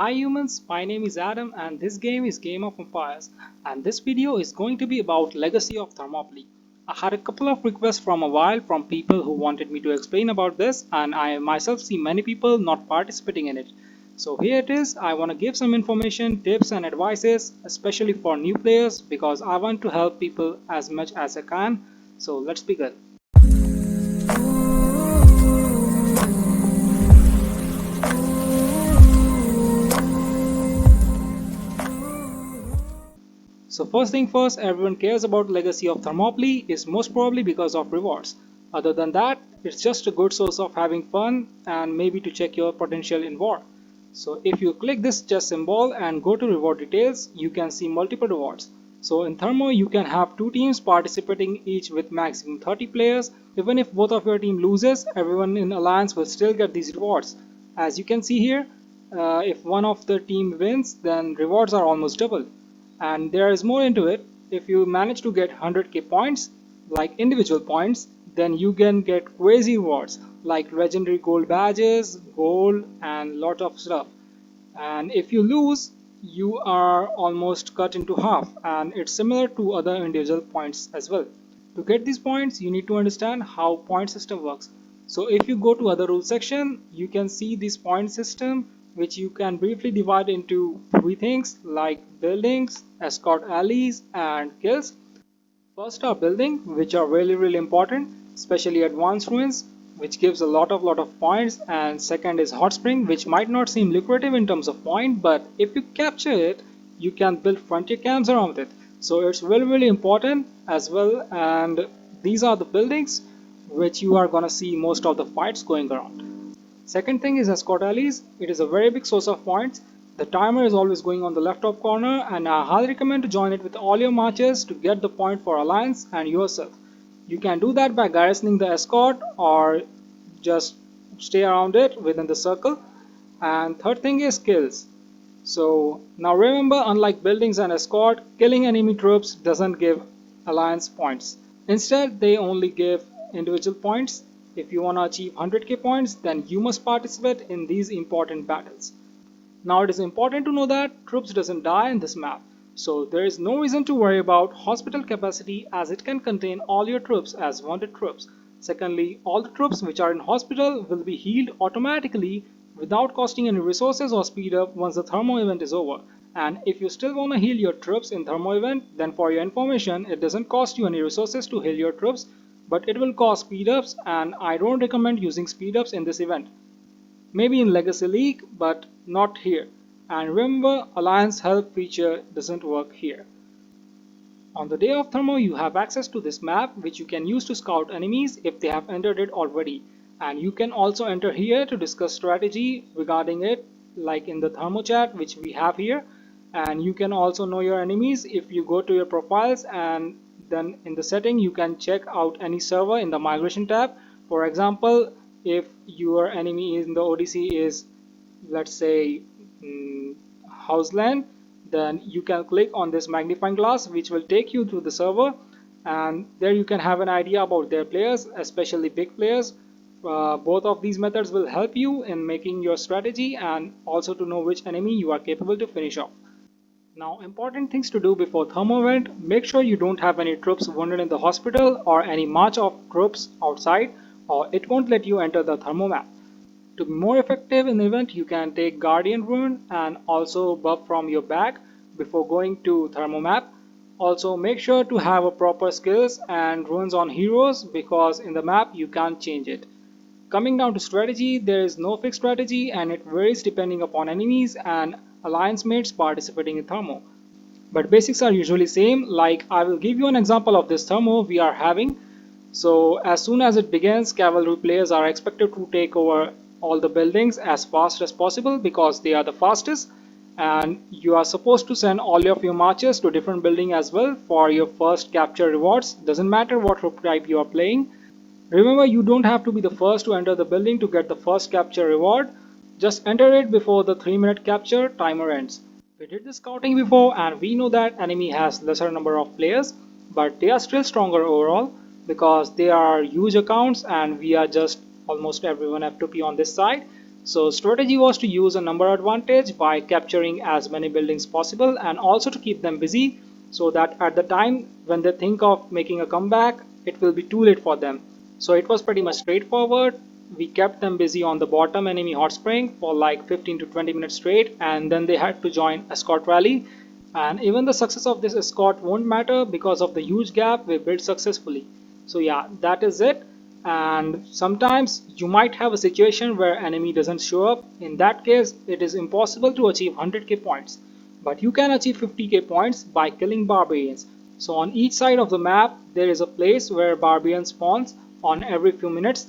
Hi humans, my name is Adam and this game is Game of Empires, and this video is going to be about Legacy of Thermopylae. I had a couple of requests from a while from people who wanted me to explain about this, and I myself see many people not participating in it. So here it is. I want to give some information, tips and advices, especially for new players, because I want to help people as much as I can. So let's begin. So first thing first, everyone cares about Legacy of Thermopylae is most probably because of rewards. Other than that, it's just a good source of having fun and maybe to check your potential in war. So if you click this chess symbol and go to reward details, you can see multiple rewards. So in Thermo, you can have two teams participating each with maximum 30 players. Even if both of your team loses, everyone in Alliance will still get these rewards. As you can see here, if one of the team wins, then rewards are almost double. And there is more into it. If you manage to get 100k points, like individual points, then you can get crazy rewards like legendary gold badges, gold, and lot of stuff. And if you lose, you are almost cut into half, and it's similar to other individual points as well. To get these points, you need to understand how point system works. So if you go to other rules section, you can see this point system, which you can briefly divide into three things like buildings, escort alleys, and kills. First are building, which are really important, especially advanced ruins, which gives a lot of points. And second is hot spring, which might not seem lucrative in terms of point, but if you capture it, you can build frontier camps around it. So it's really important as well. And these are the buildings which you are gonna see most of the fights going around. Second thing is escort alleys. It is a very big source of points. The timer is always going on the left top corner, and I highly recommend to join it with all your marches to get the point for Alliance and yourself. You can do that by garrisoning the escort or just stay around it within the circle. And third thing is kills. So now remember, unlike buildings and escort, killing enemy troops doesn't give Alliance points. Instead, they only give individual points. If you want to achieve 100k points, then you must participate in these important battles. Now it is important to know that troops doesn't die in this map, so there is no reason to worry about hospital capacity as it can contain all your troops as wanted troops. Secondly, all the troops which are in hospital will be healed automatically without costing any resources or speed up once the thermo event is over. And if you still want to heal your troops in thermo event, then for your information, it doesn't cost you any resources to heal your troops, but it will cost speed ups, and I don't recommend using speed ups in this event. Maybe in Legacy League, but not here. And remember, Alliance Help feature doesn't work here. On the day of Thermo, you have access to this map, which you can use to scout enemies if they have entered it already. And you can also enter here to discuss strategy regarding it, like in the Thermo chat, which we have here. And you can also know your enemies if you go to your profiles, and then in the setting you can check out any server in the migration tab. For example, if your enemy in the ODC is, let's say, Houseland, then you can click on this magnifying glass, which will take you to the server, and there you can have an idea about their players, especially big players. Both of these methods will help you in making your strategy and also to know which enemy you are capable to finish off. Now, important things to do before thermo event: make sure you don't have any troops wounded in the hospital or any march of troops outside, or it won't let you enter the thermo map. To be more effective in the event, you can take Guardian Rune and also buff from your bag before going to Thermo map. Also make sure to have a proper skills and runes on heroes, because in the map you can't change it. Coming down to strategy, there is no fixed strategy and it varies depending upon enemies and alliance mates participating in Thermo. But basics are usually same. Like, I will give you an example of this Thermo we are having. So as soon as it begins, cavalry players are expected to take over all the buildings as fast as possible because they are the fastest, and you are supposed to send all of your marches to different building as well for your first capture rewards. Doesn't matter what troop type you are playing. Remember, you don't have to be the first to enter the building to get the first capture reward. Just enter it before the 3-minute capture timer ends. We did the scouting before and we know that enemy has lesser number of players, but they are still stronger overall because they are huge accounts and we are just almost everyone F2P on this side. So strategy was to use a number advantage by capturing as many buildings possible and also to keep them busy so that at the time when they think of making a comeback, it will be too late for them. So it was pretty much straightforward. We kept them busy on the bottom enemy hot spring for like 15 to 20 minutes straight, and then they had to join escort rally. And even the success of this escort won't matter because of the huge gap we built successfully. So yeah, that is it. And sometimes you might have a situation where enemy doesn't show up. In that case, it is impossible to achieve 100k points. But you can achieve 50k points by killing barbarians. So on each side of the map, there is a place where barbarian spawns on every few minutes.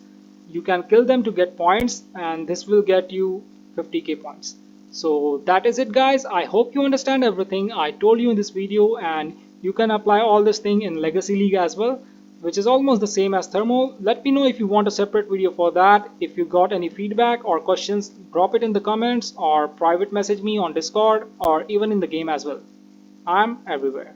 You can kill them to get points, and this will get you 50k points. So that is it, guys. I hope you understand everything I told you in this video, and you can apply all this thing in Legacy League as well, which is almost the same as Thermo. Let me know if you want a separate video for that. If you got any feedback or questions, drop it in the comments or private message me on Discord or even in the game as well. I'm everywhere.